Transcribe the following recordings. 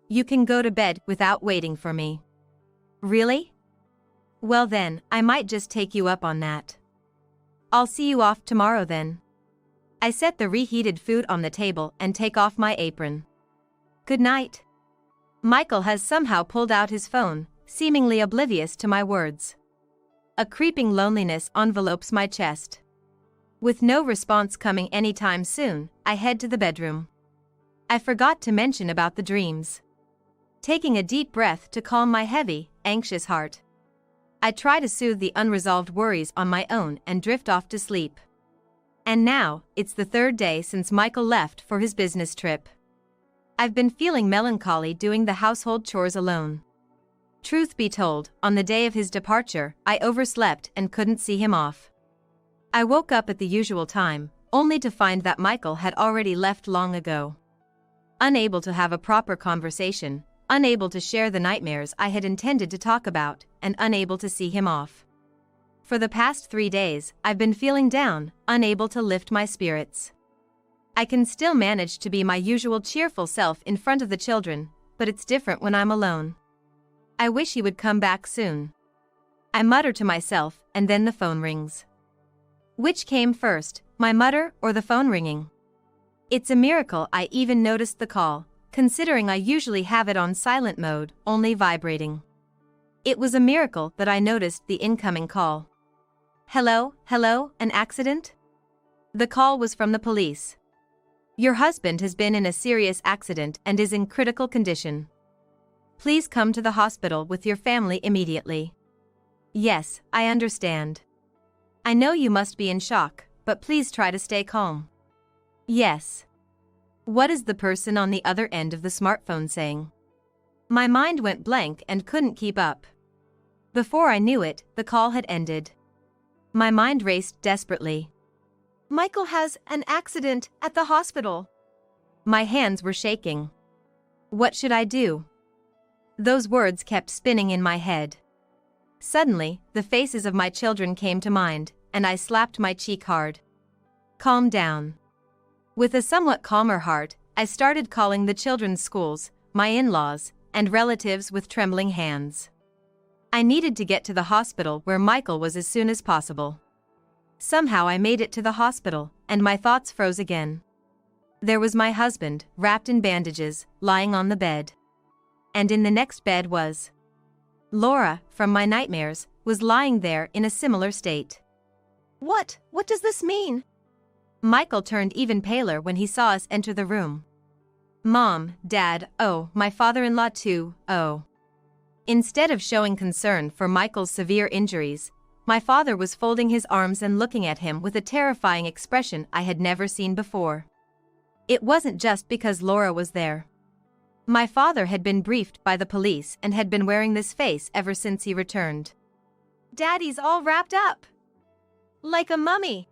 You can go to bed without waiting for me. Really? Well then, I might just take you up on that. I'll see you off tomorrow then. I set the reheated food on the table and take off my apron. Good night. Michael has somehow pulled out his phone, seemingly oblivious to my words. A creeping loneliness envelopes my chest. With no response coming anytime soon, I head to the bedroom. I forgot to mention about the dreams. Taking a deep breath to calm my heavy, anxious heart, I try to soothe the unresolved worries on my own and drift off to sleep. And now, it's the third day since Michael left for his business trip. I've been feeling melancholy doing the household chores alone. Truth be told, on the day of his departure, I overslept and couldn't see him off. I woke up at the usual time, only to find that Michael had already left long ago. Unable to have a proper conversation, unable to share the nightmares I had intended to talk about, and unable to see him off. For the past 3 days, I've been feeling down, unable to lift my spirits. I can still manage to be my usual cheerful self in front of the children, but it's different when I'm alone. I wish he would come back soon. I mutter to myself, and then the phone rings. Which came first, my mutter or the phone ringing? It's a miracle I even noticed the call, considering I usually have it on silent mode, only vibrating. It was a miracle that I noticed the incoming call. Hello, an accident? The call was from the police. Your husband has been in a serious accident and is in critical condition. Please come to the hospital with your family immediately. Yes, I understand. I know you must be in shock, but please try to stay calm. Yes. What is the person on the other end of the smartphone saying? My mind went blank and couldn't keep up. Before I knew it, the call had ended. My mind raced desperately. Michael has an accident at the hospital. My hands were shaking. What should I do? Those words kept spinning in my head. Suddenly, the faces of my children came to mind, and I slapped my cheek hard. Calm down. With a somewhat calmer heart, I started calling the children's schools, my in-laws, and relatives with trembling hands. I needed to get to the hospital where Michael was as soon as possible. Somehow I made it to the hospital, and my thoughts froze again. There was my husband, wrapped in bandages, lying on the bed. And in the next bed was Laura, from my nightmares, was lying there in a similar state. What does this mean? Michael turned even paler when he saw us enter the room. Mom, Dad, oh, my father-in-law too, oh. Instead of showing concern for Michael's severe injuries, my father was folding his arms and looking at him with a terrifying expression I had never seen before. It wasn't just because Laura was there. My father had been briefed by the police and had been wearing this face ever since he returned. Daddy's all wrapped up. Like a mummy.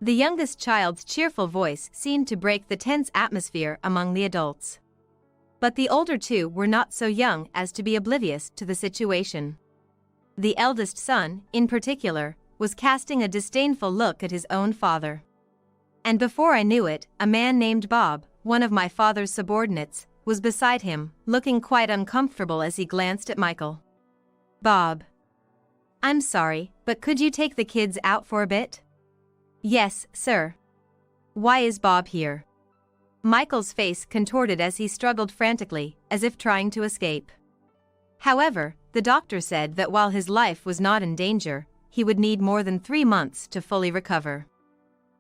The youngest child's cheerful voice seemed to break the tense atmosphere among the adults. But the older two were not so young as to be oblivious to the situation. The eldest son, in particular, was casting a disdainful look at his own father. And before I knew it, a man named Bob, one of my father's subordinates, was beside him, looking quite uncomfortable as he glanced at Michael. Bob. I'm sorry, but could you take the kids out for a bit? Yes, sir. Why is Bob here? Michael's face contorted as he struggled frantically, as if trying to escape. However, the doctor said that while his life was not in danger, he would need more than 3 months to fully recover.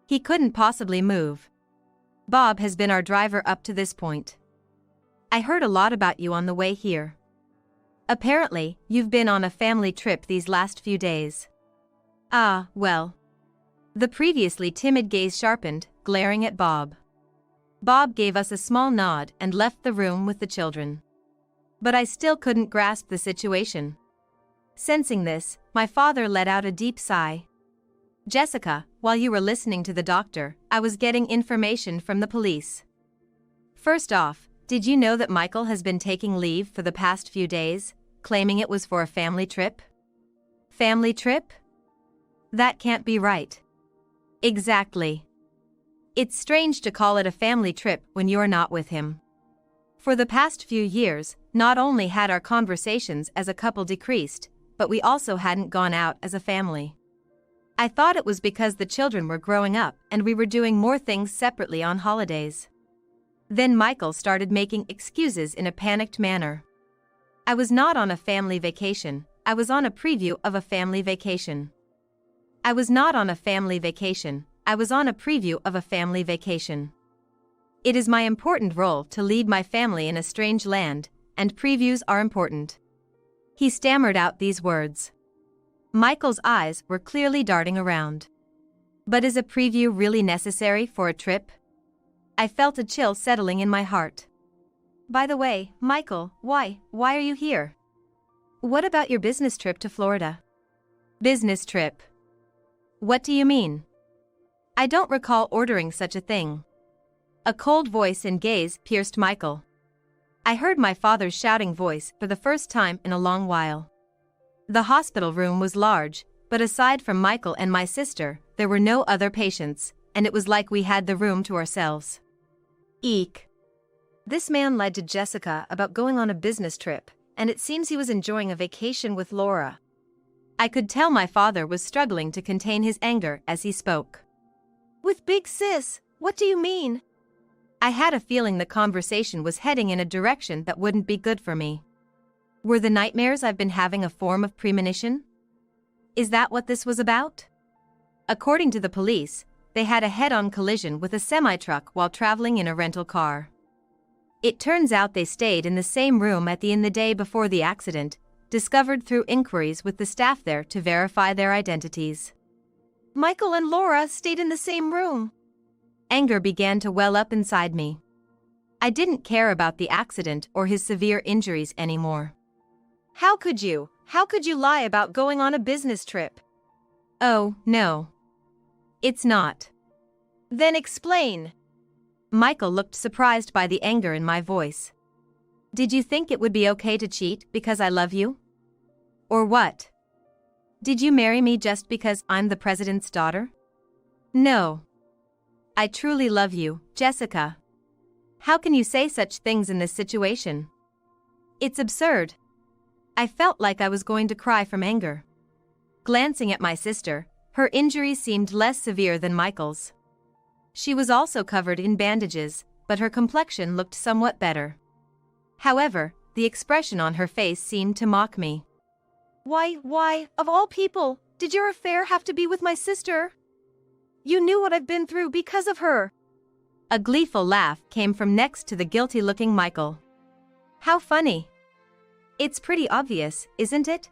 He couldn't possibly move. Bob has been our driver up to this point. I heard a lot about you on the way here. Apparently, you've been on a family trip these last few days. Ah, well. The previously timid gaze sharpened, glaring at Bob. Bob gave us a small nod and left the room with the children. But I still couldn't grasp the situation. Sensing this, my father let out a deep sigh. Jessica, while you were listening to the doctor, I was getting information from the police. First off, did you know that Michael has been taking leave for the past few days, claiming it was for a family trip? Family trip? That can't be right. Exactly. It's strange to call it a family trip when you're not with him. For the past few years, not only had our conversations as a couple decreased, but we also hadn't gone out as a family. I thought it was because the children were growing up and we were doing more things separately on holidays. Then Michael started making excuses in a panicked manner. I was not on a family vacation, I was on a preview of a family vacation. I was not on a family vacation, I was on a preview of a family vacation. It is my important role to lead my family in a strange land, and previews are important. He stammered out these words. Michael's eyes were clearly darting around. But is a preview really necessary for a trip? I felt a chill settling in my heart. By the way, Michael, why are you here? What about your business trip to Florida? Business trip? What do you mean? I don't recall ordering such a thing. A cold voice and gaze pierced Michael. I heard my father's shouting voice for the first time in a long while. The hospital room was large, but aside from Michael and my sister, there were no other patients, and it was like we had the room to ourselves. Eek. This man lied to Jessica about going on a business trip, and it seems he was enjoying a vacation with Laura. I could tell my father was struggling to contain his anger as he spoke. With Big Sis, what do you mean? I had a feeling the conversation was heading in a direction that wouldn't be good for me. Were the nightmares I've been having a form of premonition? Is that what this was about? According to the police, they had a head-on collision with a semi-truck while traveling in a rental car. It turns out they stayed in the same room at the inn the day before the accident, discovered through inquiries with the staff there to verify their identities. Michael and Laura stayed in the same room. Anger began to well up inside me. I didn't care about the accident or his severe injuries anymore. How could you lie about going on a business trip? Oh, no. It's not. Then explain. Michael looked surprised by the anger in my voice. Did you think it would be okay to cheat because I love you? Or what? Did you marry me just because I'm the president's daughter? No. I truly love you, Jessica. How can you say such things in this situation? It's absurd. I felt like I was going to cry from anger. Glancing at my sister, her injury seemed less severe than Michael's. She was also covered in bandages, but her complexion looked somewhat better. However, the expression on her face seemed to mock me. Why, of all people, did your affair have to be with my sister? You knew what I've been through because of her. A gleeful laugh came from next to the guilty-looking Michael. How funny. It's pretty obvious, isn't it?